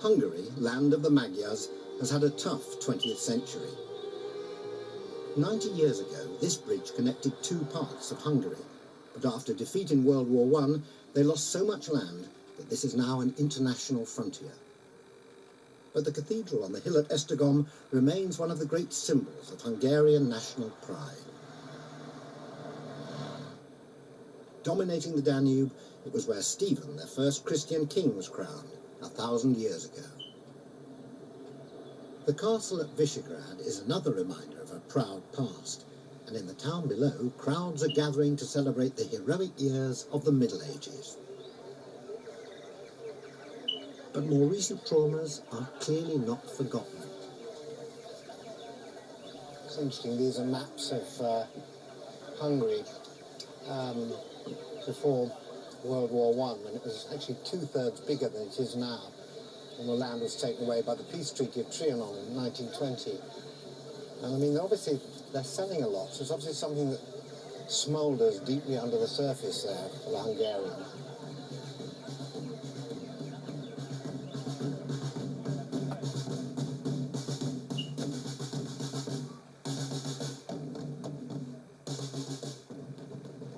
Hungary, land of the Magyars, has had a tough 20th century. 90 years ago, this bridge connected two parts of Hungary, but after defeat in World War I, they lost so much land that this is now an international frontier. But the cathedral on the hill at Esztergom remains one of the great symbols of Hungarian national pride. Dominating the Danube, it was where Stephen, their first Christian king, was crowned 1,000 years ago. The castle at Visegrad is another reminder of a proud past, and in the town below, crowds are gathering to celebrate the heroic years of the Middle Ages. But more recent traumas are clearly not forgotten. It's interesting, these are maps of Hungary before World War I, when it was actually 2/3 bigger than it is now, and the land was taken away by the Peace Treaty of Trianon in 1920. And I mean, obviously, they're selling a lot, so it's obviously something that smoulders deeply under the surface there for the Hungarians.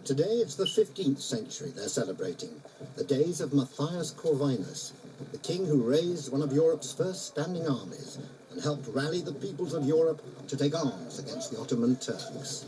Today it's the 15th century they're celebrating, the days of Matthias Corvinus, the king who raised one of Europe's first standing armies and helped rally the peoples of Europe to take arms against the Ottoman Turks.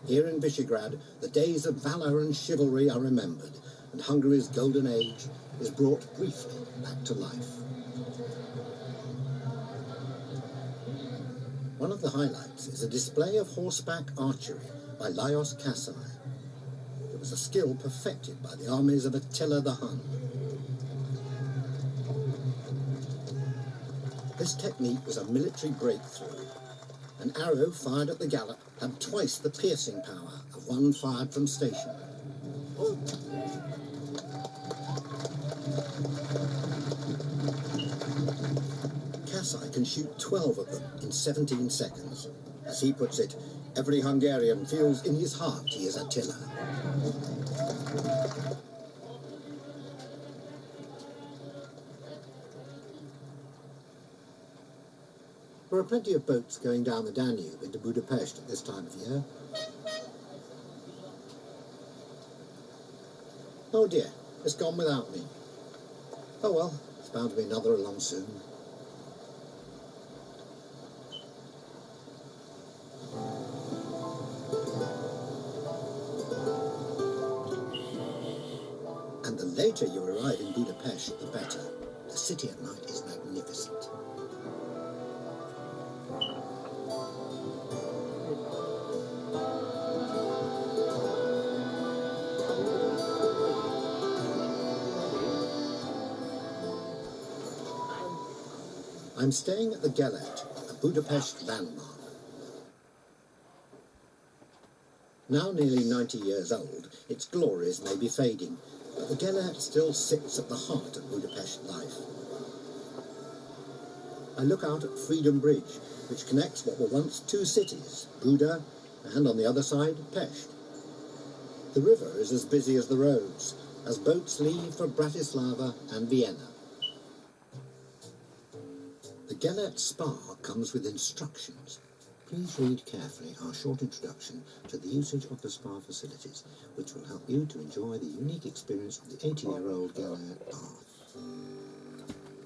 Here in Visegrad, the days of valour and chivalry are remembered, and Hungary's golden age is brought briefly back to life. One of the highlights is a display of horseback archery by Lajos Kásai. It was a skill perfected by the armies of Attila the Hun. This technique was a military breakthrough. An arrow fired at the gallop had twice the piercing power of one fired from station. Kásai can shoot 12 of them in 17 seconds. As he puts it, every Hungarian feels in his heart he is Attila. There are plenty of boats going down the Danube into Budapest at this time of year. Oh dear, it's gone without me. Oh well, it's bound to be another along soon. And the later you arrive in Budapest, the better. The city at night is magnificent. I'm staying at the Gelet, a Budapest landmark. Now nearly 90 years old, its glories may be fading, but the Gelet still sits at the heart of Budapest life. I look out at Freedom Bridge, which connects what were once two cities, Buda, and on the other side, Pest. The river is as busy as the roads, as boats leave for Bratislava and Vienna. The Gelet Spa comes with instructions. Please read carefully our short introduction to the usage of the spa facilities, which will help you to enjoy the unique experience of the 80-year-old Gelet bath.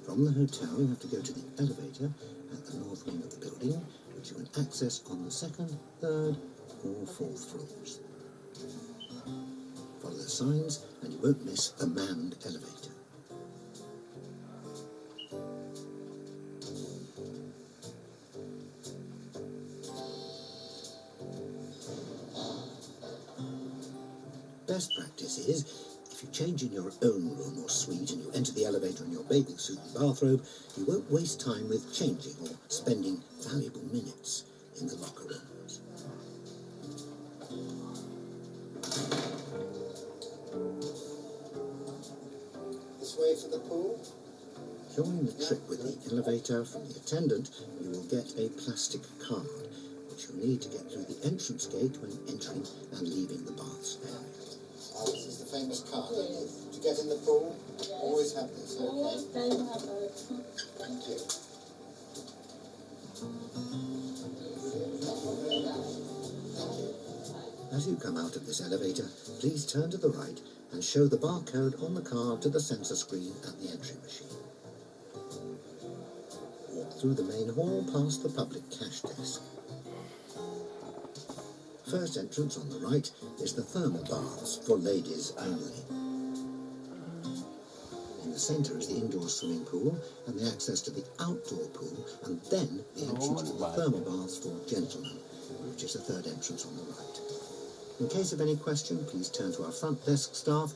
From the hotel, you have to go to the elevator at the north wing of the building, which you can access on the 2nd, 3rd, or 4th floors. Follow the signs, and you won't miss the manned elevator. Best practice is, if you change in your own room or suite and you enter the elevator in your bathing suit and bathrobe, you won't waste time with changing or spending valuable minutes in the locker rooms. This way to the pool. Joining the trip with the elevator from the attendant, you will get a plastic card, which you'll need to get through the entrance gate when entering and leaving the baths area. Oh, this is the famous card, isn't it? To get in the pool, always have this, okay? Thank you. As you come out of this elevator, please turn to the right and show the barcode on the card to the sensor screen at the entry machine. Walk through the main hall past the public cash desk. First entrance on the right is the thermal baths for ladies only. In the centre is the indoor swimming pool and the access to the outdoor pool, and then the entrance to the thermal baths for gentlemen, which is the third entrance on the right. In case of any question, please turn to our front desk staff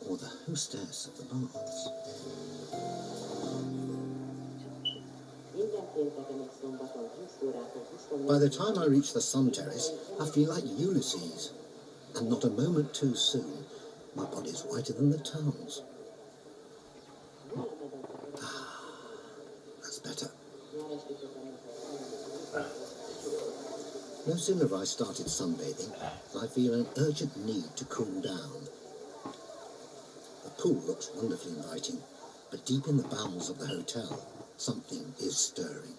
or the hostess of the baths. By the time I reach the sun terrace, I feel like Ulysses, and not a moment too soon. My body's whiter than the towels. That's better. No sooner have I started sunbathing than I feel an urgent need to cool down. The pool looks wonderfully inviting, but deep in the bowels of the hotel, something is stirring.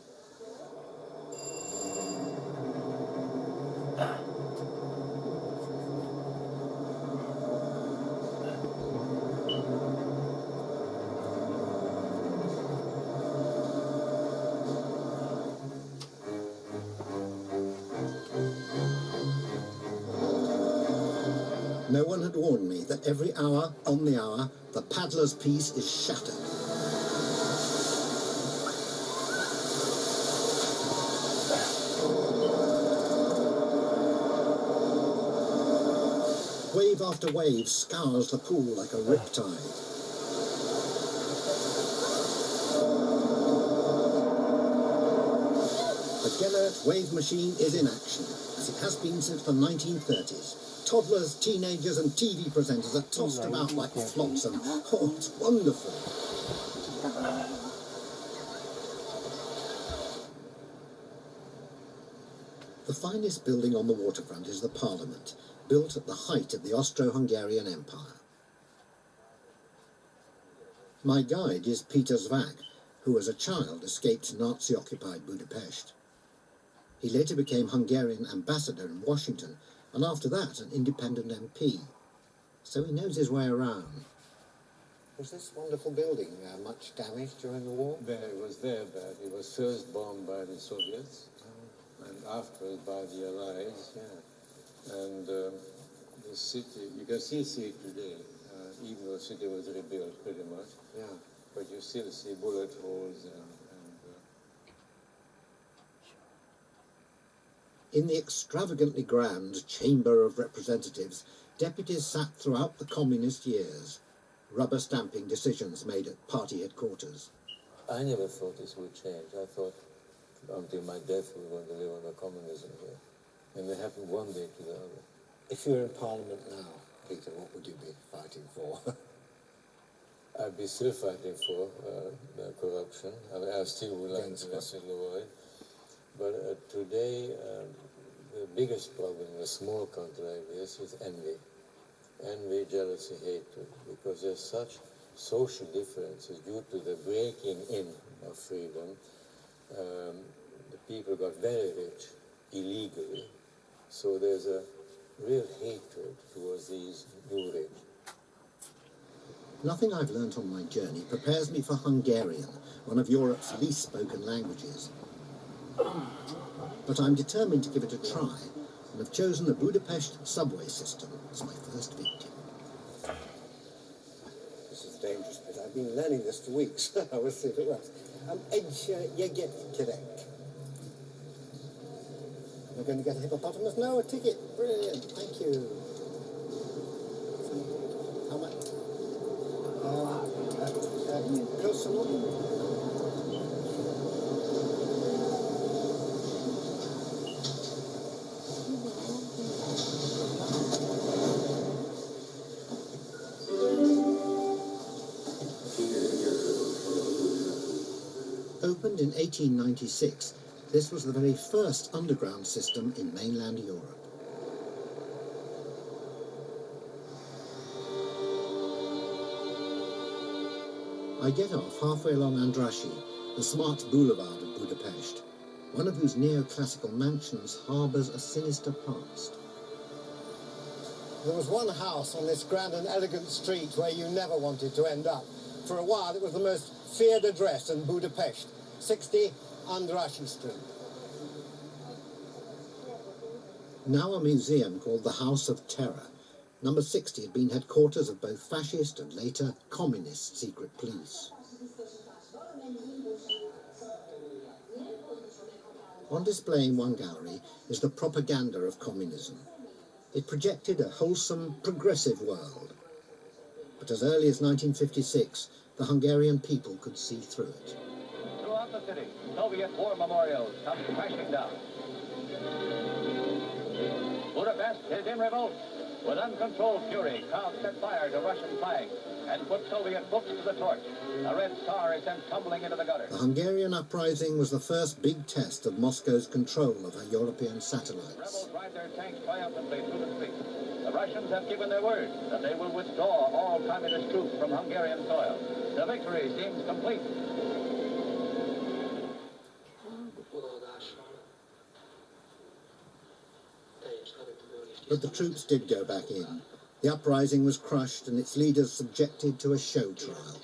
No one had warned me that every hour, on the hour, the paddler's peace is shattered. Wave after wave scours the pool like a riptide. The Gellert wave machine is in action, as it has been since the 1930s. Toddlers, teenagers and TV presenters are tossed about like flotsam. Oh, it's wonderful. The finest building on the waterfront is the Parliament, built at the height of the Austro-Hungarian Empire. My guide is Peter Zvak, who as a child escaped Nazi-occupied Budapest. He later became Hungarian ambassador in Washington, and after that an independent MP. So he knows his way around. Was this wonderful building much damaged during the war? It was very bad. It was first bombed by the Soviets, and afterwards by the Allies, yeah. And the city, you can still see it today, even though the city was rebuilt pretty much. Yeah. But you still see bullet holes In the extravagantly grand Chamber of Representatives, deputies sat throughout the communist years, rubber stamping decisions made at party headquarters. I never thought this would change. I thought until my death we were going to live under communism here. And it happened one day to the other. If you were in Parliament now, Peter, what would you be fighting for? I'd be still fighting for the corruption. I still would like to avoid. But today, the biggest problem in a small country like this is envy. Envy, jealousy, hatred, because there's such social differences due to the breaking in of freedom. The people got very rich illegally, so there's a real hatred towards these new rich. Nothing I've learnt on my journey prepares me for Hungarian, one of Europe's least spoken languages. But I'm determined to give it a try, and have chosen the Budapest subway system as my first victim. This is a dangerous bit. I've been learning this for weeks. We'll see if it works. We're going to get a hippopotamus? No, a ticket. Brilliant. Thank you. How much? Personal? Opened in 1896, this was the very first underground system in mainland Europe. I get off halfway along Andrassy, the smart boulevard of Budapest, one of whose neoclassical mansions harbours a sinister past. There was one house on this grand and elegant street where you never wanted to end up. For a while it was the most feared address in Budapest, 60 Andrassy Street. Now a museum called the House of Terror. Number 60 had been headquarters of both fascist and later communist secret police. On display in one gallery is the propaganda of communism. It projected a wholesome, progressive world. But as early as 1956, the Hungarian people could see through it. Throughout the city, Soviet war memorials come crashing down. Budapest is in revolt. With uncontrolled fury, crowds set fire to Russian flags and put Soviet books to the torch. A red star is sent tumbling into the gutter. The Hungarian uprising was the first big test of Moscow's control of her European satellites. Rebels ride their tanks triumphantly through the streets. The Russians have given their word that they will withdraw all communist troops from Hungarian soil. The victory seems complete. But the troops did go back in. The uprising was crushed and its leaders subjected to a show trial.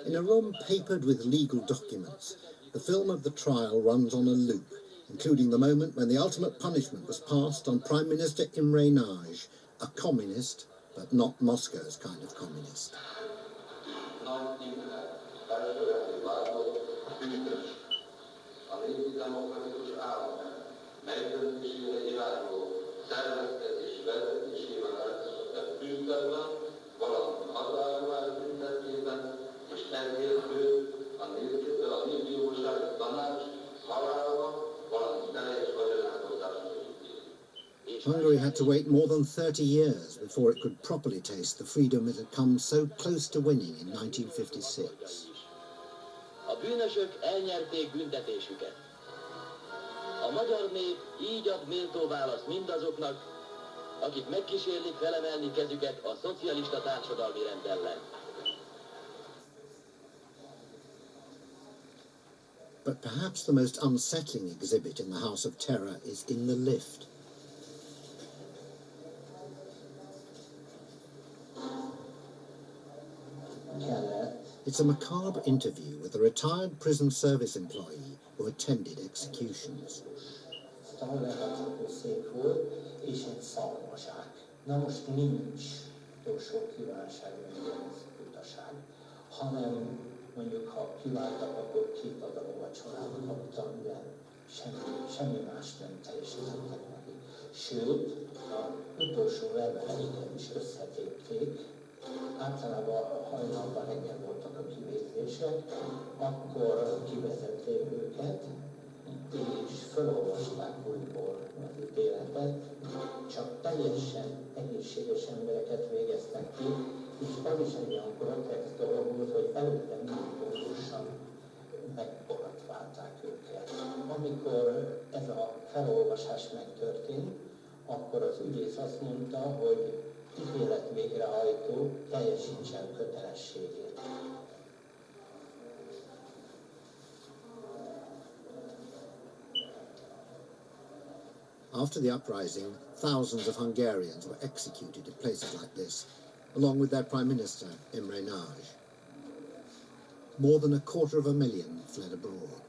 In a room papered with legal documents, the film of the trial runs on a loop, including the moment when the ultimate punishment was passed on Prime Minister Imre Nagy, a communist, but not Moscow's kind of communist. Hungary had to wait more than 30 years before it could properly taste the freedom it had come so close to winning in 1956. A bűnösök elnyerték büntetésüket. A magyar nép így ad méltó választ mindazoknak, akik megkísérlik felemelni kezüket a szocialista társadalmi rend ellen. But perhaps the most unsettling exhibit in the House of Terror is in the lift. It's a macabre interview with a retired prison service employee who attended executions. Általában hajnalban reggel voltak a kivégzések, akkor kivezették őket, és felolvasták újból az ítéletet, csak teljesen egészséges embereket végeztek ki, és az is egy olyan protext dolog volt, hogy előtte mindig pontosan megborotválták őket. Amikor ez a felolvasás megtörtént, akkor az ügyész azt mondta, hogy ítélet végrehajtó teljesítsen kötelességét. After the uprising, thousands of Hungarians were executed in places like this, along with their Prime Minister, Imre Nagy. More than 250,000 fled abroad.